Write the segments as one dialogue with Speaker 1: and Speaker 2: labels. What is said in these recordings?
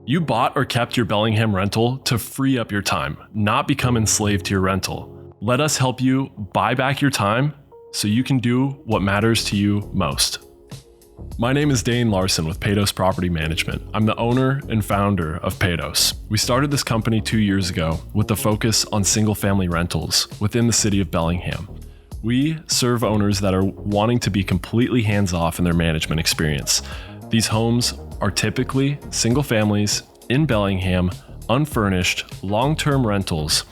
Speaker 1: You bought or kept your Bellingham rental to free up your time, not become enslaved to your rental. Let us help you buy back your time so you can do what matters to you most. My name is Dane Larson with Paydos Property Management. I'm the owner and founder of Paydos. We started this company 2 years ago with the focus on single-family rentals within the city of Bellingham. We serve owners that are wanting to be completely hands-off in their management experience. These homes are typically single families in Bellingham, unfurnished, long-term rentals,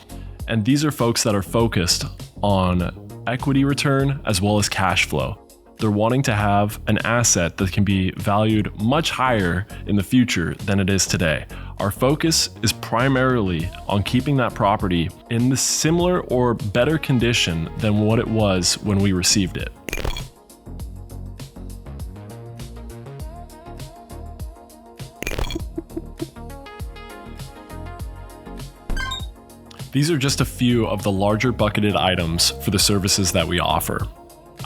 Speaker 1: and these are folks that are focused on equity return as well as cash flow. They're wanting to have an asset that can be valued much higher in the future than it is today. Our focus is primarily on keeping that property in the similar or better condition than what it was when we received it. These are just a few of the larger bucketed items for the services that we offer.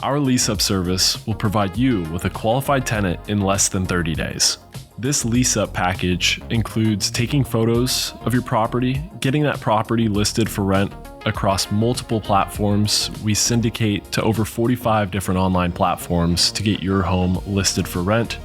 Speaker 1: Our lease-up service will provide you with a qualified tenant in less than 30 days. This lease-up package includes taking photos of your property, getting that property listed for rent across multiple platforms. We syndicate to over 45 different online platforms to get your home listed for rent.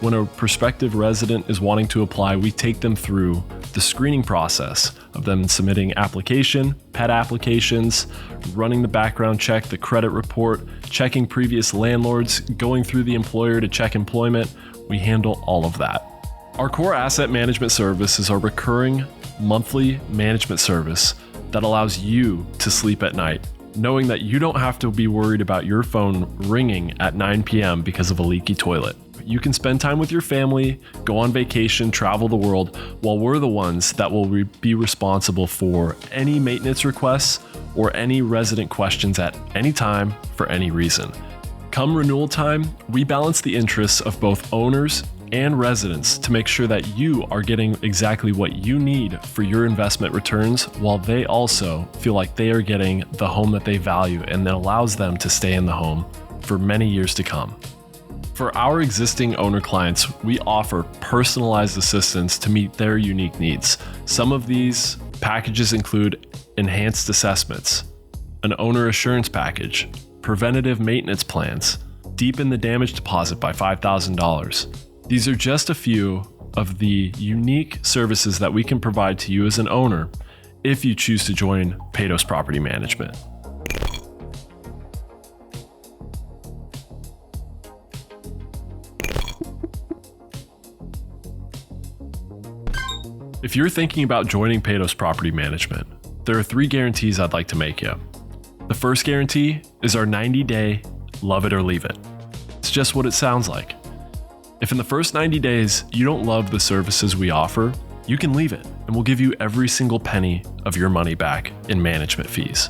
Speaker 1: When a prospective resident is wanting to apply, we take them through the screening process of them submitting application, pet applications, running the background check, the credit report, checking previous landlords, going through the employer to check employment. We handle all of that. Our core asset management service is our recurring monthly management service that allows you to sleep at night, knowing that you don't have to be worried about your phone ringing at 9 p.m. because of a leaky toilet. You can spend time with your family, go on vacation, travel the world, while we're the ones that will be responsible for any maintenance requests or any resident questions at any time for any reason. Come renewal time, we balance the interests of both owners and residents to make sure that you are getting exactly what you need for your investment returns, while they also feel like they are getting the home that they value and that allows them to stay in the home for many years to come. For our existing owner clients, we offer personalized assistance to meet their unique needs. Some of these packages include enhanced assessments, an owner assurance package, preventative maintenance plans, deepen the damage deposit by $5,000. These are just a few of the unique services that we can provide to you as an owner if you choose to join Paydos Property Management. If you're thinking about joining Paydos Property Management, there are 3 guarantees I'd like to make you. The first guarantee is our 90-day love it or leave it. It's just what it sounds like. If in the first 90 days you don't love the services we offer, you can leave it and we'll give you every single penny of your money back in management fees.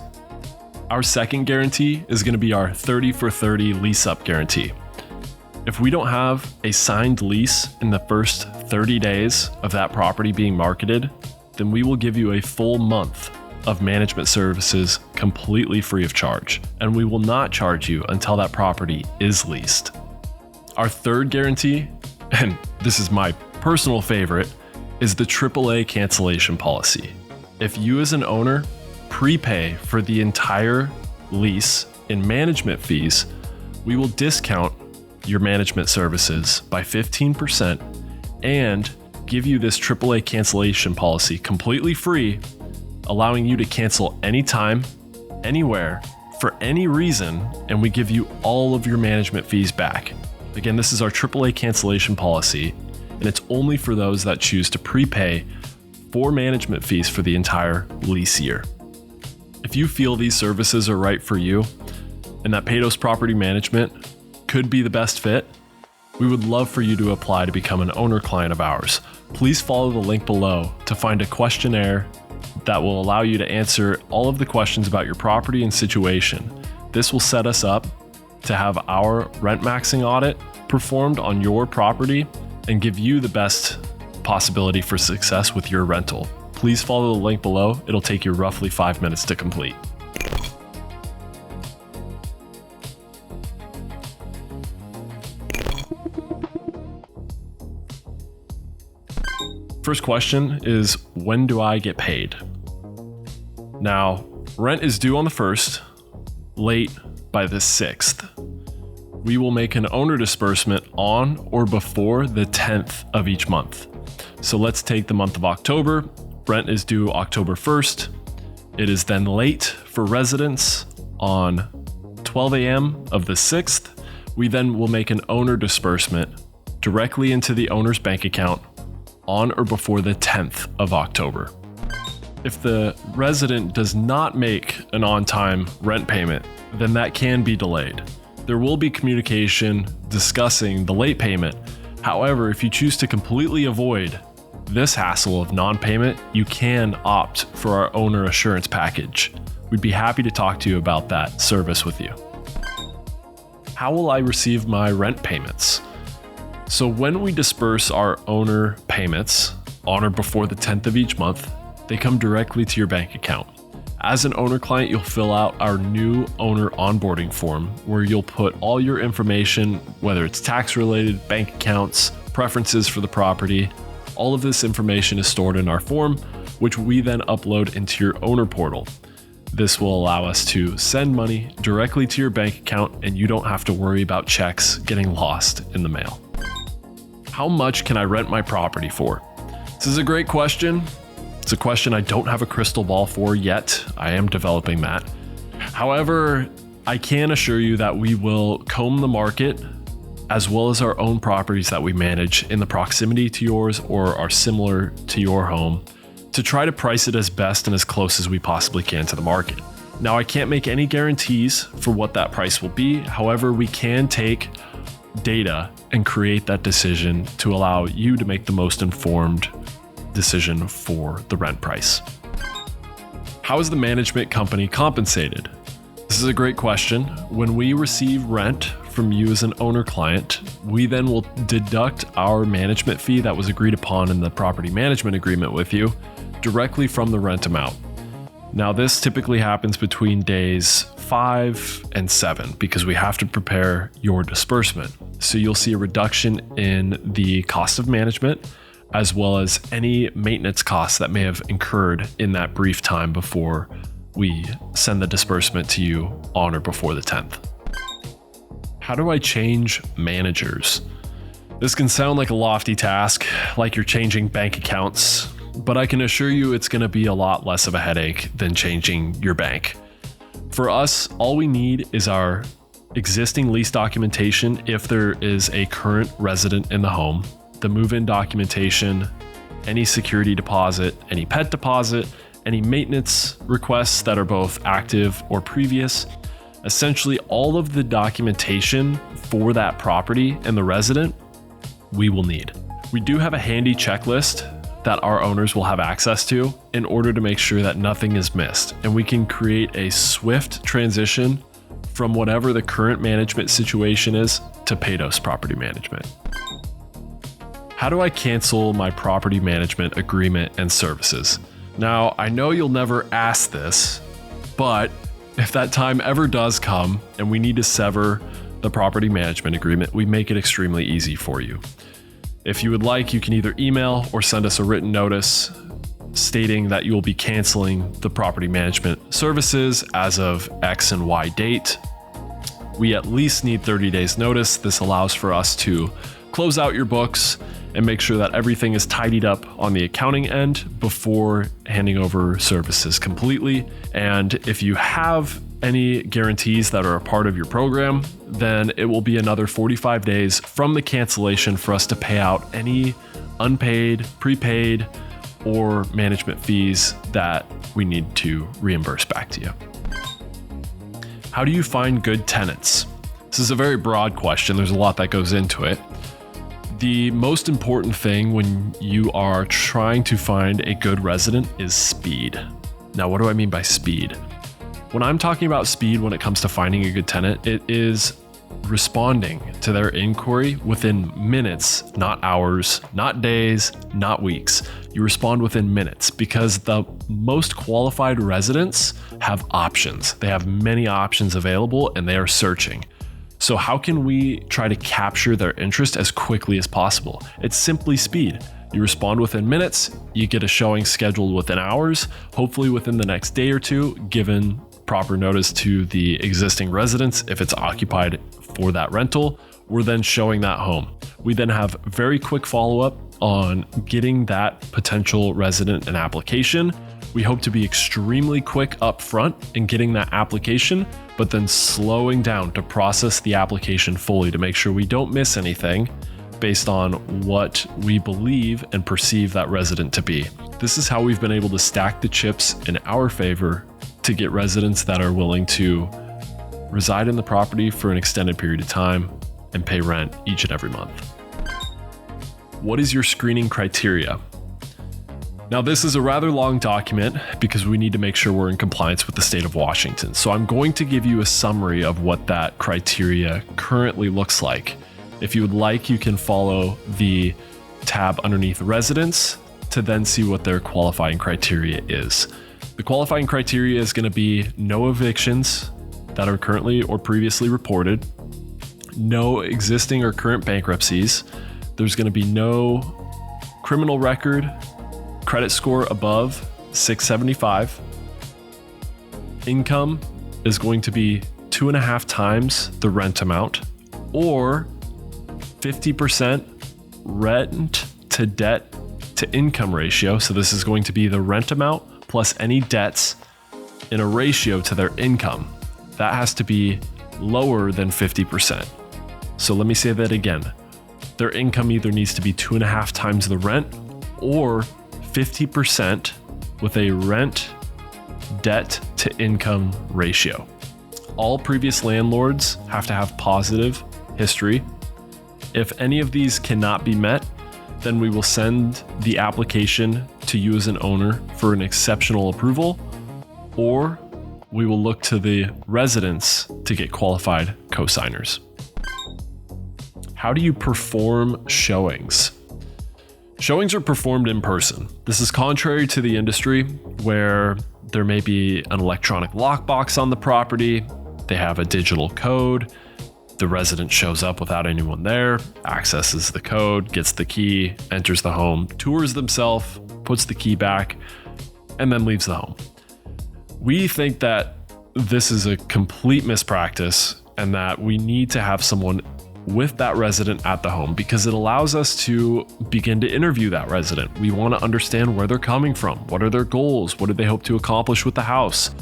Speaker 1: Our second guarantee is going to be our 30 for 30 lease up guarantee. If we don't have a signed lease in the first 30 days of that property being marketed, then we will give you a full month of management services completely free of charge, and we will not charge you until that property is leased. Our third guarantee, and this is my personal favorite, is the AAA cancellation policy. If you as an owner prepay for the entire lease in management fees, we will discount your management services by 15% and give you this AAA cancellation policy completely free, allowing you to cancel anytime, anywhere, for any reason, and we give you all of your management fees back. Again, this is our AAA cancellation policy, and it's only for those that choose to prepay for management fees for the entire lease year. If you feel these services are right for you and that Paydos Property Management could be the best fit, we would love for you to apply to become an owner client of ours. Please follow the link below to find a questionnaire that will allow you to answer all of the questions about your property and situation. This will set us up to have our rent maxing audit performed on your property and give you the best possibility for success with your rental. Please follow the link below. It'll take you roughly 5 minutes to complete. First question is, when do I get paid? Now, rent is due on the 1st, late by the 6th. We will make an owner disbursement on or before the 10th of each month. So let's take the month of October. Rent is due October 1st. It is then late for residents on 12 a.m. of the 6th. We then will make an owner disbursement directly into the owner's bank account on or before the 10th of October. If the resident does not make an on-time rent payment, then that can be delayed. There will be communication discussing the late payment. However, if you choose to completely avoid this hassle of non-payment, you can opt for our owner assurance package. We'd be happy to talk to you about that service with you. How will I receive my rent payments? So when we disperse our owner payments on or before the 10th of each month, they come directly to your bank account. As an owner client, you'll fill out our new owner onboarding form where you'll put all your information, whether it's tax related, bank accounts, preferences for the property. All of this information is stored in our form, which we then upload into your owner portal. This will allow us to send money directly to your bank account, and you don't have to worry about checks getting lost in the mail. How much can I rent my property for? This is a great question. It's a question I don't have a crystal ball for yet. I am developing that. However, I can assure you that we will comb the market as well as our own properties that we manage in the proximity to yours or are similar to your home to try to price it as best and as close as we possibly can to the market. Now, I can't make any guarantees for what that price will be. However, we can take data and create that decision to allow you to make the most informed decision for the rent price. How is the management company compensated? This is a great question. When we receive rent from you as an owner client, we then will deduct our management fee that was agreed upon in the property management agreement with you directly from the rent amount. Now, this typically happens between days 5 and 7 because we have to prepare your disbursement. So you'll see a reduction in the cost of management as well as any maintenance costs that may have incurred in that brief time before we send the disbursement to you on or before the 10th. How do I change managers? This can sound like a lofty task, like you're changing bank accounts, but I can assure you it's going to be a lot less of a headache than changing your bank. For us, all we need is our existing lease documentation if there is a current resident in the home, the move-in documentation, any security deposit, any pet deposit, any maintenance requests that are both active or previous. Essentially, all of the documentation for that property and the resident, we will need. We do have a handy checklist that our owners will have access to in order to make sure that nothing is missed, and we can create a swift transition from whatever the current management situation is to Peytos Property Management. How do I cancel my property management agreement and services? Now, I know you'll never ask this, but if that time ever does come and we need to sever the property management agreement, we make it extremely easy for you. If you would like, you can either email or send us a written notice stating that you will be canceling the property management services as of X and Y date. We at least need 30 days notice. This allows for us to close out your books and make sure that everything is tidied up on the accounting end before handing over services completely. And if you have any guarantees that are a part of your program, then it will be another 45 days from the cancellation for us to pay out any unpaid, prepaid, or management fees that we need to reimburse back to you. How do you find good tenants? This is a very broad question. There's a lot that goes into it. The most important thing when you are trying to find a good resident is speed. Now, what do I mean by speed? When I'm talking about speed when it comes to finding a good tenant, it is responding to their inquiry within minutes, not hours, not days, not weeks. You respond within minutes because the most qualified residents have options. They have many options available and they are searching. So how can we try to capture their interest as quickly as possible? It's simply speed. You respond within minutes, you get a showing scheduled within hours, hopefully within the next day or two, given proper notice to the existing residents if it's occupied for that rental. We're then showing that home. We then have very quick follow-up on getting that potential resident an application. We hope to be extremely quick up front in getting that application, but then slowing down to process the application fully to make sure we don't miss anything based on what we believe and perceive that resident to be. This is how we've been able to stack the chips in our favor to get residents that are willing to reside in the property for an extended period of time and pay rent each and every month. What is your screening criteria? Now, this is a rather long document because we need to make sure we're in compliance with the state of Washington. So I'm going to give you a summary of what that criteria currently looks like. If you would like, you can follow the tab underneath residents to then see what their qualifying criteria is. The qualifying criteria is going to be no evictions that are currently or previously reported, no existing or current bankruptcies. There's going to be no criminal record, credit score above 675. Income is going to be 2.5 times the rent amount, or 50% rent to debt to income ratio. So this is going to be the rent amount plus any debts in a ratio to their income. That has to be lower than 50%. So let me say that again. Their income either needs to be 2.5 times the rent or 50% with a rent debt to income ratio. All previous landlords have to have positive history. If any of these cannot be met, then we will send the application to you as an owner for an exceptional approval, or we will look to the residents to get qualified co-signers. How do you perform showings? Showings are performed in person. This is contrary to the industry where there may be an electronic lockbox on the property, they have a digital code, the resident shows up without anyone there, accesses the code, gets the key, enters the home, tours themselves, puts the key back, and then leaves the home. We think that this is a complete mispractice and that we need to have someone with that resident at the home because it allows us to begin to interview that resident. We want to understand where they're coming from. What are their goals? What do they hope to accomplish with the house?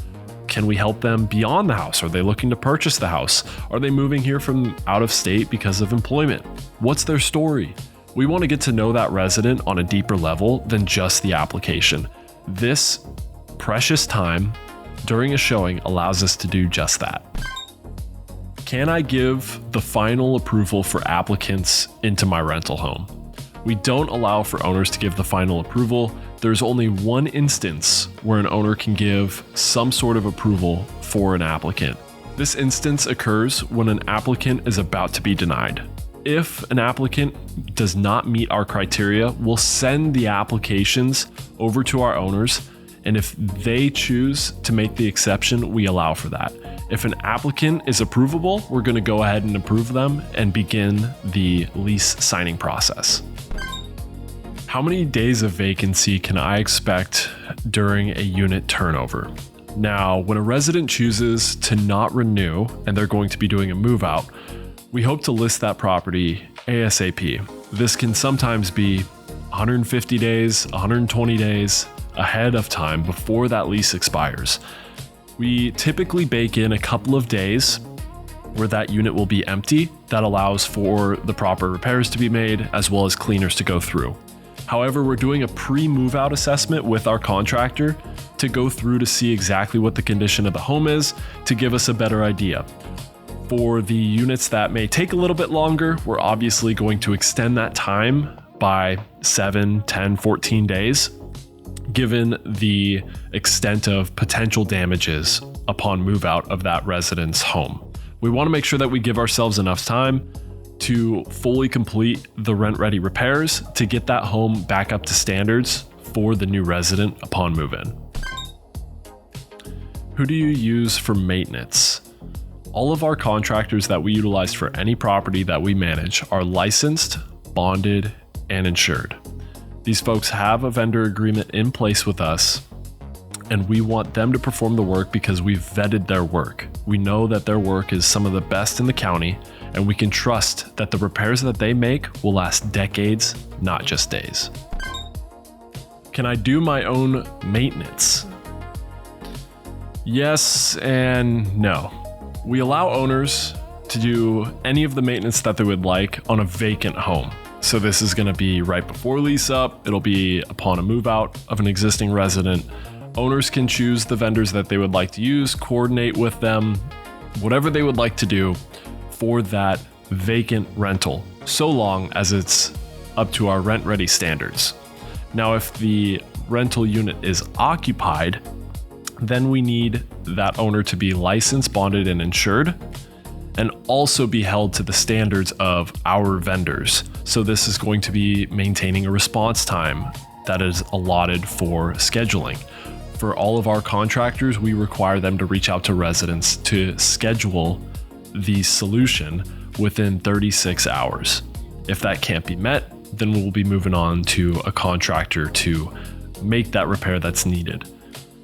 Speaker 1: Can we help them beyond the house? Are they looking to purchase the house? Are they moving here from out of state because of employment? What's their story? We want to get to know that resident on a deeper level than just the application. This precious time during a showing allows us to do just that. Can I give the final approval for applicants into my rental home? We don't allow for owners to give the final approval. There's only one instance where an owner can give some sort of approval for an applicant. This instance occurs when an applicant is about to be denied. If an applicant does not meet our criteria, we'll send the applications over to our owners, and if they choose to make the exception, we allow for that. If an applicant is approvable, we're going to go ahead and approve them and begin the lease signing process. How many days of vacancy can I expect during a unit turnover? Now, when a resident chooses to not renew and they're going to be doing a move out, we hope to list that property ASAP. This can sometimes be 150 days, 120 days ahead of time before that lease expires. We typically bake in a couple of days where that unit will be empty. That allows for the proper repairs to be made as well as cleaners to go through. However, we're doing a pre-move out assessment with our contractor to go through to see exactly what the condition of the home is to give us a better idea. For the units that may take a little bit longer, we're obviously going to extend that time by 7, 10, 14 days, given the extent of potential damages upon move out of that resident's home. We want to make sure that we give ourselves enough time to fully complete the rent-ready repairs to get that home back up to standards for the new resident upon move-in. Who do you use for maintenance? All of our contractors that we utilize for any property that we manage are licensed, bonded, and insured. These folks have a vendor agreement in place with us, and we want them to perform the work because we've vetted their work. We know that their work is some of the best in the county, and we can trust that the repairs that they make will last decades, not just days. Can I do my own maintenance? Yes and no. We allow owners to do any of the maintenance that they would like on a vacant home. So this is going to be right before lease up. It'll be upon a move out of an existing resident. Owners can choose the vendors that they would like to use, coordinate with them, whatever they would like to do for that vacant rental, so long as it's up to our rent ready standards. Now, if the rental unit is occupied, then we need that owner to be licensed, bonded, and insured, and also be held to the standards of our vendors. So this is going to be maintaining a response time that is allotted for scheduling. For all of our contractors, we require them to reach out to residents to schedule the solution within 36 hours. If that can't be met, then we'll be moving on to a contractor to make that repair that's needed.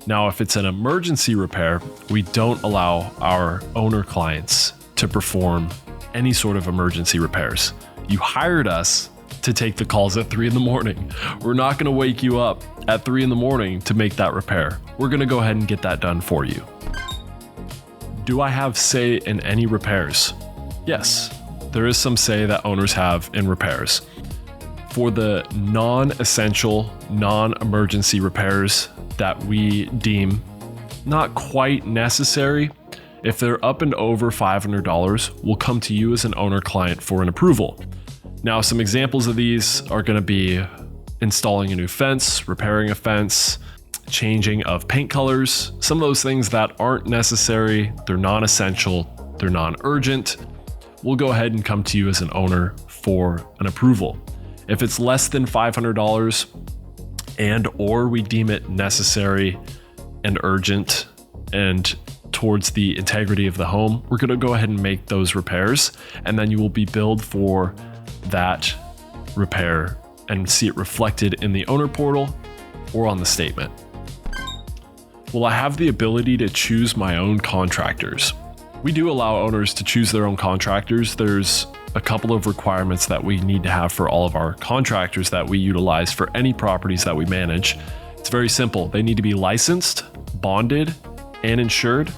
Speaker 1: Now, if it's an emergency repair, we don't allow our owner clients to perform any sort of emergency repairs. You hired us to take the calls at 3 a.m. We're not going to wake you up at 3 a.m. to make that repair. We're going to go ahead and get that done for you. Do I have say in any repairs? Yes, there is some say that owners have in repairs. For the non-essential, non-emergency repairs that we deem not quite necessary, if they're up and over $500, we'll come to you as an owner client for an approval. Now, some examples of these are going to be installing a new fence, repairing a fence, changing of paint colors, some of those things that aren't necessary, they're non-essential, they're non-urgent. We'll go ahead and come to you as an owner for an approval. If it's less than $500 and or we deem it necessary and urgent and towards the integrity of the home, we're going to go ahead and make those repairs, and then you will be billed for that repair and see it reflected in the owner portal or on the statement. Will I have the ability to choose my own contractors? We do allow owners to choose their own contractors. There's a couple of requirements that we need to have for all of our contractors that we utilize for any properties that we manage. It's very simple. They need to be licensed, bonded, and insured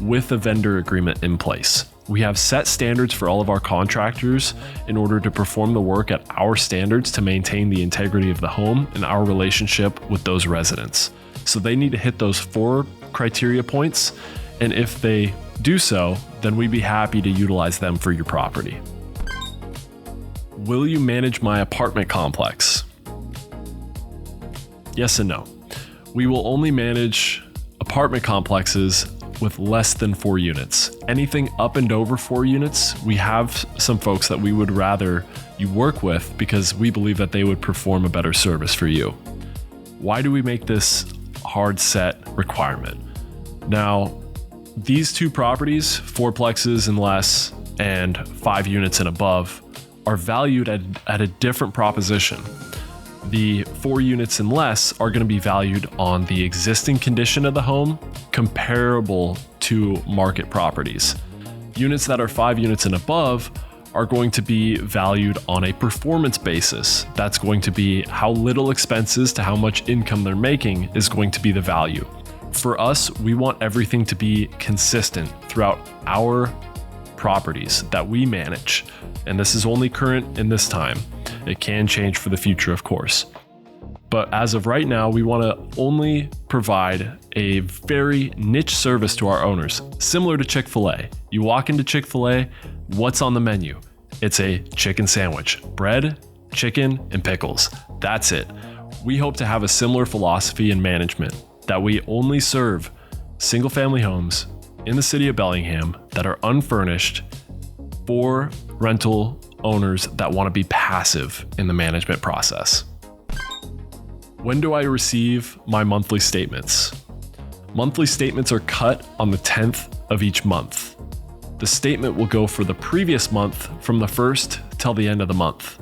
Speaker 1: with a vendor agreement in place. We have set standards for all of our contractors in order to perform the work at our standards to maintain the integrity of the home and our relationship with those residents. So they need to hit those 4 criteria points, and if they do so, then we'd be happy to utilize them for your property. Will you manage my apartment complex? Yes and no. We will only manage apartment complexes with less than 4 units. Anything up and over 4 units, we have some folks that we would rather you work with because we believe that they would perform a better service for you. Why do we make this hard set requirement? Now, these 2 properties, 4plexes and less, and 5 units and above, are valued at a different proposition. The 4 units and less are going to be valued on the existing condition of the home, comparable to market properties. Units that are 5 units and above are going to be valued on a performance basis. That's going to be how little expenses to how much income they're making is going to be the value. For us, we want everything to be consistent throughout our properties that we manage. And this is only current in this time. It can change for the future, of course. But as of right now, we want to only provide a very niche service to our owners, similar to Chick-fil-A. You walk into Chick-fil-A, what's on the menu? It's a chicken sandwich, bread, chicken, and pickles. That's it. We hope to have a similar philosophy in management, that we only serve single-family homes in the city of Bellingham that are unfurnished for rental owners that want to be passive in the management process. When do I receive my monthly statements? Monthly statements are cut on the 10th of each month. The statement will go for the previous month from the 1st till the end of the month.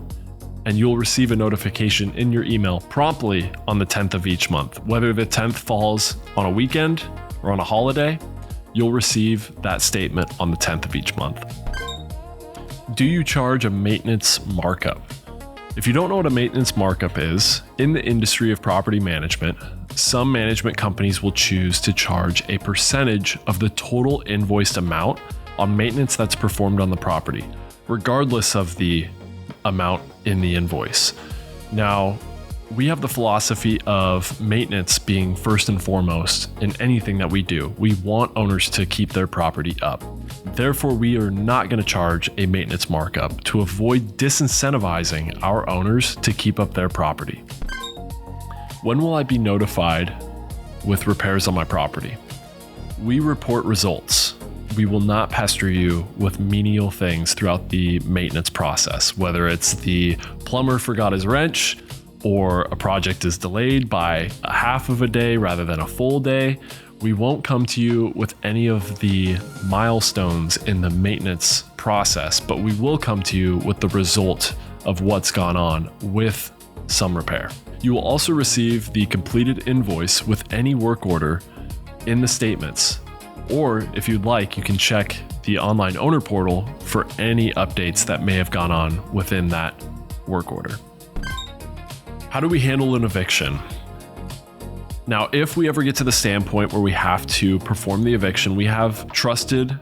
Speaker 1: and you'll receive a notification in your email promptly on the 10th of each month. Whether the 10th falls on a weekend or on a holiday, you'll receive that statement on the 10th of each month. Do you charge a maintenance markup? If you don't know what a maintenance markup is, in the industry of property management, some management companies will choose to charge a percentage of the total invoiced amount on maintenance that's performed on the property, regardless of the amount in the invoice. Now, we have the philosophy of maintenance being first and foremost in anything that we do. We want owners to keep their property up. Therefore, we are not going to charge a maintenance markup to avoid disincentivizing our owners to keep up their property. When will I be notified with repairs on my property? We report results. We will not pester you with menial things throughout the maintenance process, whether it's the plumber forgot his wrench, or a project is delayed by a half of a day rather than a full day. We won't come to you with any of the milestones in the maintenance process, but we will come to you with the result of what's gone on with some repair. You will also receive the completed invoice with any work order in the statements. Or if you'd like, you can check the online owner portal for any updates that may have gone on within that work order. How do we handle an eviction? Now, if we ever get to the standpoint where we have to perform the eviction, we have trusted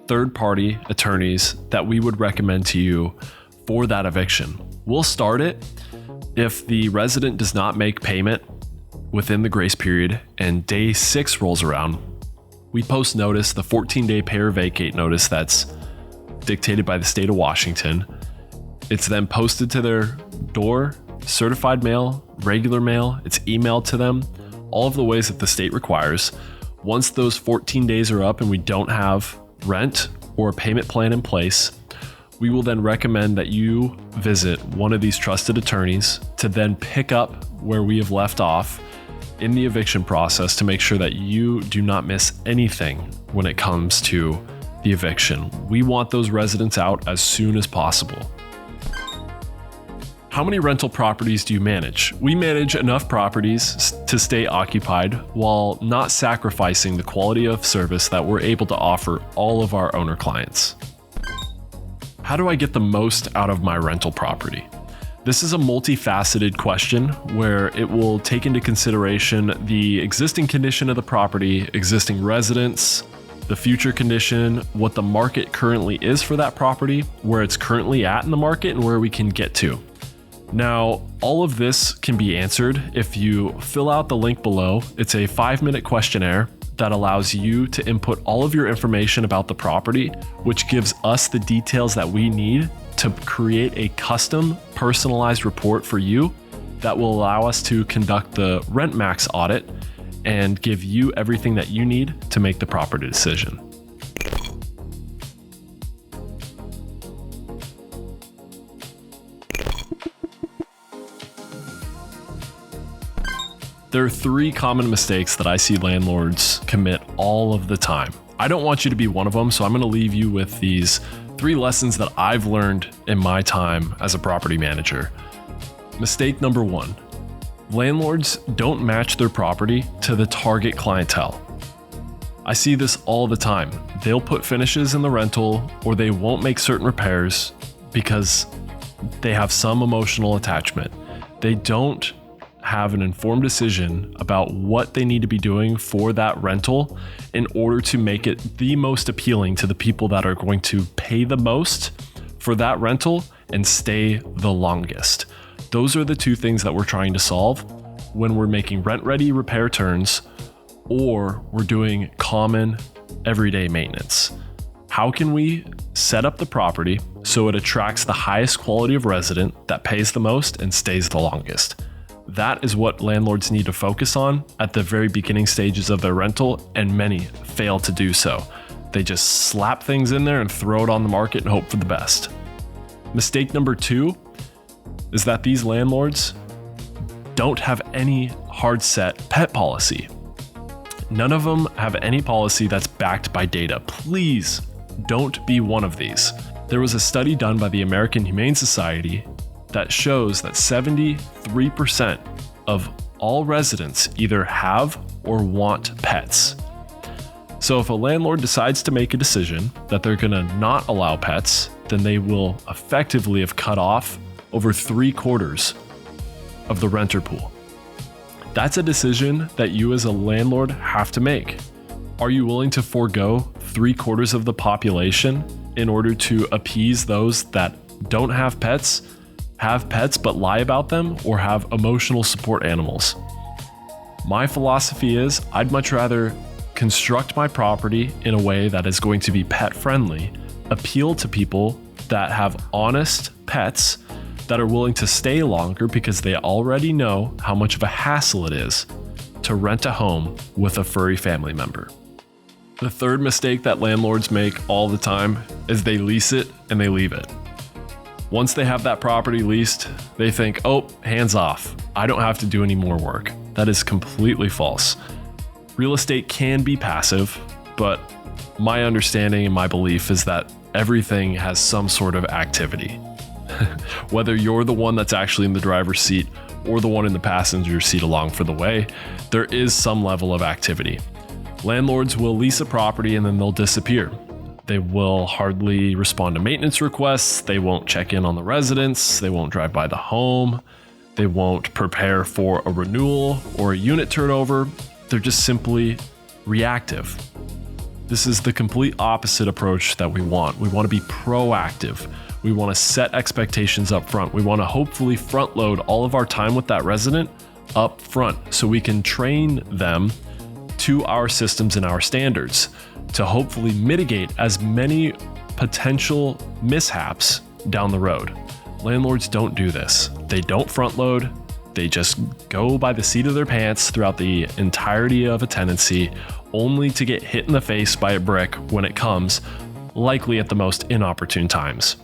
Speaker 1: third-party attorneys that we would recommend to you for that eviction. We'll start it if the resident does not make payment within the grace period and day 6 rolls around. We post notice, the 14-day pay or vacate notice that's dictated by the state of Washington. It's then posted to their door, certified mail, regular mail, it's emailed to them, all of the ways that the state requires. Once those 14 days are up and we don't have rent or a payment plan in place, we will then recommend that you visit one of these trusted attorneys to then pick up where we have left off in the eviction process to make sure that you do not miss anything when it comes to the eviction. We want those residents out as soon as possible. How many rental properties do you manage? We manage enough properties to stay occupied while not sacrificing the quality of service that we're able to offer all of our owner clients. How do I get the most out of my rental property? This is a multifaceted question where it will take into consideration the existing condition of the property, existing residents, the future condition, what the market currently is for that property, where it's currently at in the market, and where we can get to. Now, all of this can be answered if you fill out the link below. It's a 5-minute questionnaire that allows you to input all of your information about the property, which gives us the details that we need to create a custom personalized report for you that will allow us to conduct the RentMax audit and give you everything that you need to make the property decision. There are 3 common mistakes that I see landlords commit all of the time. I don't want you to be one of them, so I'm going to leave you with these 3 lessons that I've learned in my time as a property manager. Mistake number 1, landlords don't match their property to the target clientele. I see this all the time. They'll put finishes in the rental or they won't make certain repairs because they have some emotional attachment. They don't have an informed decision about what they need to be doing for that rental in order to make it the most appealing to the people that are going to pay the most for that rental and stay the longest. Those are the 2 things that we're trying to solve when we're making rent-ready repair turns or we're doing common everyday maintenance. How can we set up the property so it attracts the highest quality of resident that pays the most and stays the longest? That is what landlords need to focus on at the very beginning stages of their rental, and many fail to do so. They just slap things in there and throw it on the market and hope for the best. Mistake number 2 is that these landlords don't have any hard set pet policy. None of them have any policy that's backed by data. Please don't be one of these. There was a study done by the American Humane Society that shows that 73% of all residents either have or want pets. So if a landlord decides to make a decision that they're going to not allow pets, then they will effectively have cut off over 3/4 of the renter pool. That's a decision that you as a landlord have to make. Are you willing to forego 3/4 of the population in order to appease those that don't have pets but lie about them, or have emotional support animals? My philosophy is I'd much rather construct my property in a way that is going to be pet friendly, appeal to people that have honest pets that are willing to stay longer because they already know how much of a hassle it is to rent a home with a furry family member. The third mistake that landlords make all the time is they lease it and they leave it. Once they have that property leased, they think, oh, hands off. I don't have to do any more work. That is completely false. Real estate can be passive, but my understanding and my belief is that everything has some sort of activity. Whether you're the one that's actually in the driver's seat or the one in the passenger seat along for the way, there is some level of activity. Landlords will lease a property and then they'll disappear. They will hardly respond to maintenance requests. They won't check in on the residents. They won't drive by the home. They won't prepare for a renewal or a unit turnover. They're just simply reactive. This is the complete opposite approach that we want. We want to be proactive. We want to set expectations up front. We want to hopefully front load all of our time with that resident up front so we can train them to our systems and our standards to hopefully mitigate as many potential mishaps down the road. Landlords don't do this. They don't front load. They just go by the seat of their pants throughout the entirety of a tenancy, only to get hit in the face by a brick when it comes, likely at the most inopportune times.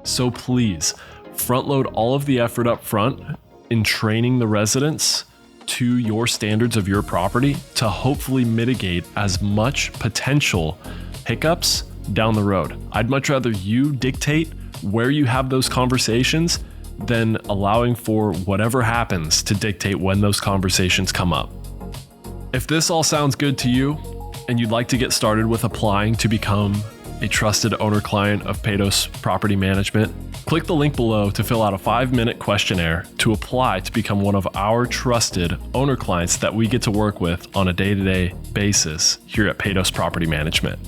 Speaker 1: So please, front load all of the effort up front in training the residents to your standards of your property to hopefully mitigate as much potential hiccups down the road. I'd much rather you dictate where you have those conversations than allowing for whatever happens to dictate when those conversations come up. If this all sounds good to you and you'd like to get started with applying to become a trusted owner client of Peytos Property Management, click the link below to fill out a 5-minute questionnaire to apply to become one of our trusted owner clients that we get to work with on a day-to-day basis here at Peytos Property Management.